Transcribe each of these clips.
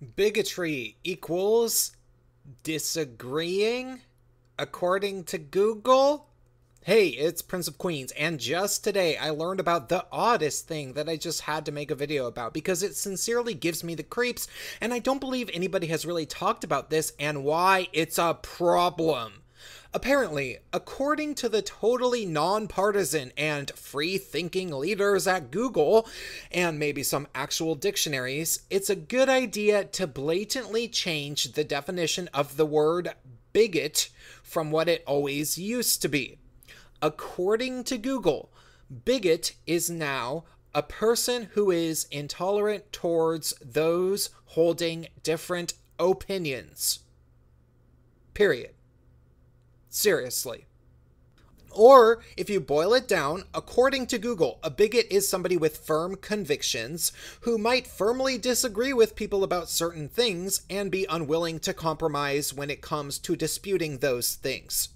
Bigotry equals disagreeing, according to Google. Hey, it's Prince of Queens, and just today I learned about the oddest thing that I just had to make a video about because it sincerely gives me the creeps, and I don't believe anybody has really talked about this and why it's a problem. Apparently, according to the totally nonpartisan and free-thinking leaders at Google, and maybe some actual dictionaries, it's a good idea to blatantly change the definition of the word bigot from what it always used to be. According to Google, bigot is now a person who is intolerant towards those holding different opinions. Period. Seriously. Or, if you boil it down, according to Google, a bigot is somebody with firm convictions who might firmly disagree with people about certain things and be unwilling to compromise when it comes to disputing those things.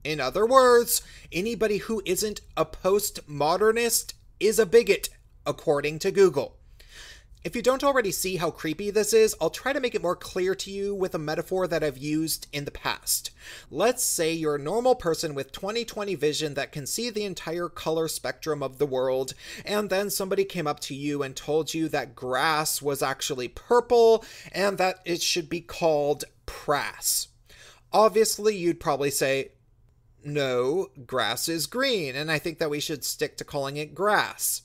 In other words, anybody who isn't a postmodernist is a bigot, according to Google. If you don't already see how creepy this is, I'll try to make it more clear to you with a metaphor that I've used in the past. Let's say you're a normal person with 20/20 vision that can see the entire color spectrum of the world, and then somebody came up to you and told you that grass was actually purple and that it should be called prass. Obviously, you'd probably say, no, grass is green, and I think that we should stick to calling it grass.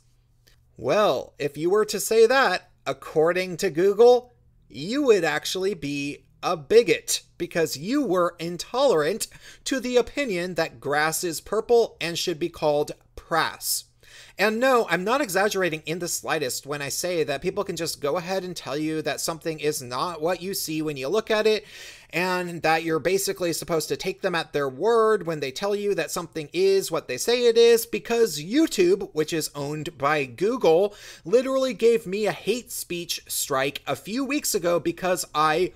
Well, if you were to say that, according to Google, you would actually be a bigot because you were intolerant to the opinion that grass is purple and should be called prass. And no, I'm not exaggerating in the slightest when I say that people can just go ahead and tell you that something is not what you see when you look at it, and that you're basically supposed to take them at their word when they tell you that something is what they say it is, because YouTube, which is owned by Google, literally gave me a hate speech strike a few weeks ago because I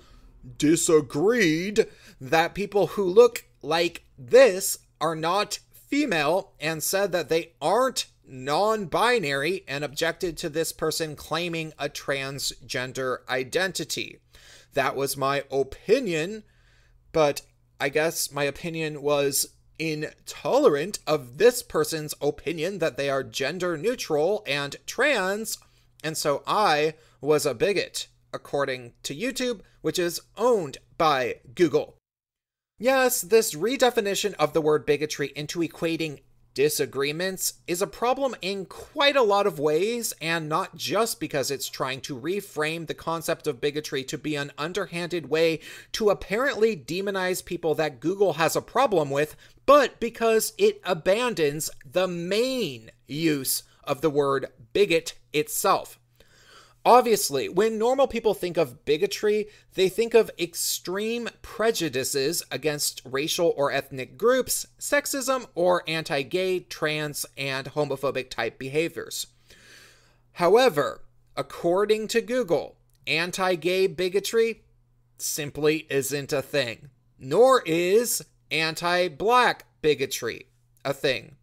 disagreed that people who look like this are not female and said that they aren't non-binary and objected to this person claiming a transgender identity. That was my opinion, but I guess my opinion was intolerant of this person's opinion that they are gender neutral and trans, and so I was a bigot, according to YouTube, which is owned by Google. Yes, this redefinition of the word bigotry into equating disagreements is a problem in quite a lot of ways, and not just because it's trying to reframe the concept of bigotry to be an underhanded way to apparently demonize people that Google has a problem with, but because it abandons the main use of the word bigot itself. Obviously, when normal people think of bigotry, they think of extreme prejudices against racial or ethnic groups, sexism, or anti-gay, trans, and homophobic type behaviors. However, according to Google, anti-gay bigotry simply isn't a thing, nor is anti-black bigotry a thing.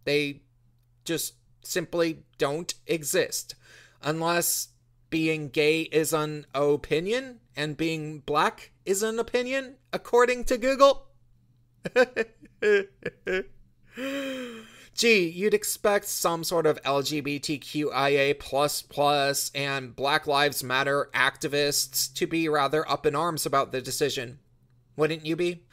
They just simply don't exist, unless being gay is an opinion, and being black is an opinion, according to Google. Gee, you'd expect some sort of LGBTQIA++ and Black Lives Matter activists to be rather up in arms about the decision. Wouldn't you be?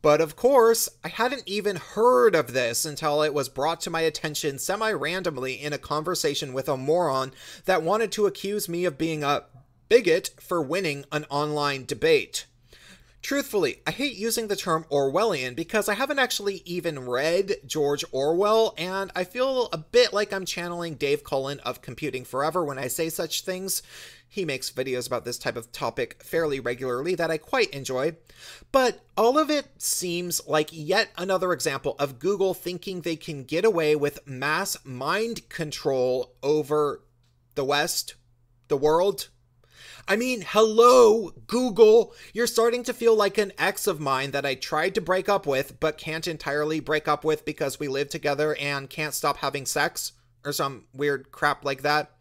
But of course, I hadn't even heard of this until it was brought to my attention semi-randomly in a conversation with a moron that wanted to accuse me of being a bigot for winning an online debate. Truthfully, I hate using the term Orwellian because I haven't actually even read George Orwell, and I feel a bit like I'm channeling Dave Cullen of Computing Forever when I say such things. He makes videos about this type of topic fairly regularly that I quite enjoy. But all of it seems like yet another example of Google thinking they can get away with mass mind control over the West, the world. I mean, hello, Google. You're starting to feel like an ex of mine that I tried to break up with, but can't entirely break up with because we live together and can't stop having sex, or some weird crap like that.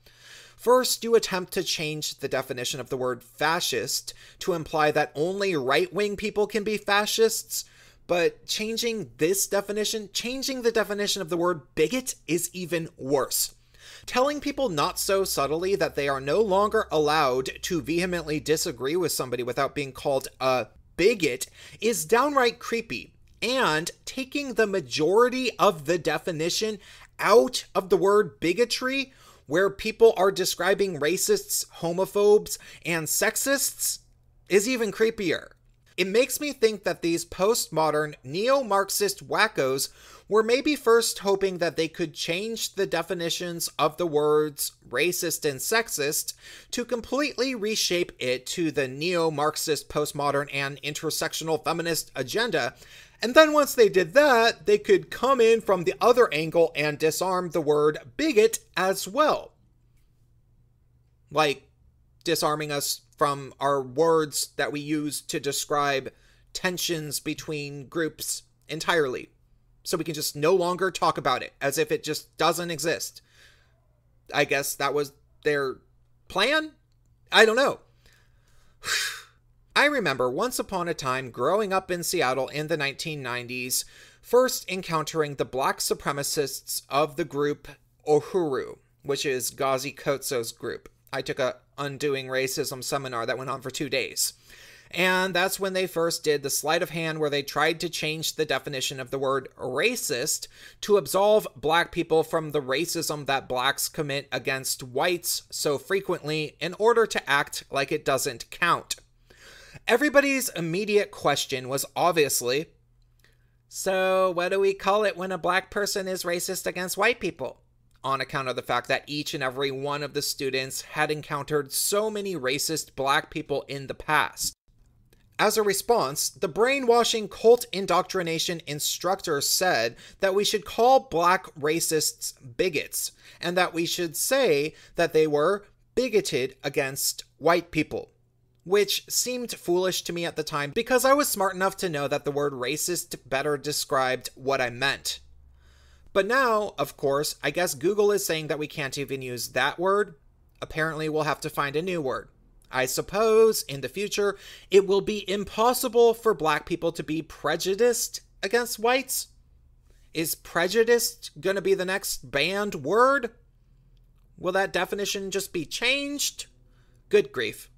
First, you attempt to change the definition of the word fascist to imply that only right-wing people can be fascists, but changing the definition of the word bigot is even worse. Telling people not so subtly that they are no longer allowed to vehemently disagree with somebody without being called a bigot is downright creepy, and taking the majority of the definition out of the word bigotry, where people are describing racists, homophobes, and sexists, is even creepier. It makes me think that these postmodern neo-Marxist wackos were maybe first hoping that they could change the definitions of the words racist and sexist to completely reshape it to the neo-Marxist, postmodern, and intersectional feminist agenda. And then once they did that, they could come in from the other angle and disarm the word bigot as well. Like disarming us from our words that we use to describe tensions between groups entirely. So we can just no longer talk about it as if it just doesn't exist. I guess that was their plan? I don't know. I remember once upon a time growing up in Seattle in the 1990s, first encountering the black supremacists of the group Uhuru, which is Gazi Kotso's group. I took a Undoing Racism seminar that went on for 2 days. And that's when they first did the sleight of hand where they tried to change the definition of the word racist to absolve black people from the racism that blacks commit against whites so frequently in order to act like it doesn't count. Everybody's immediate question was obviously, so what do we call it when a black person is racist against white people? On account of the fact that each and every one of the students had encountered so many racist black people in the past. As a response, the brainwashing cult indoctrination instructor said that we should call black racists bigots, and that we should say that they were bigoted against white people. Which seemed foolish to me at the time because I was smart enough to know that the word racist better described what I meant. But now, of course, I guess Google is saying that we can't even use that word. Apparently, we'll have to find a new word. I suppose, in the future, it will be impossible for black people to be prejudiced against whites. Is prejudiced gonna be the next banned word? Will that definition just be changed? Good grief.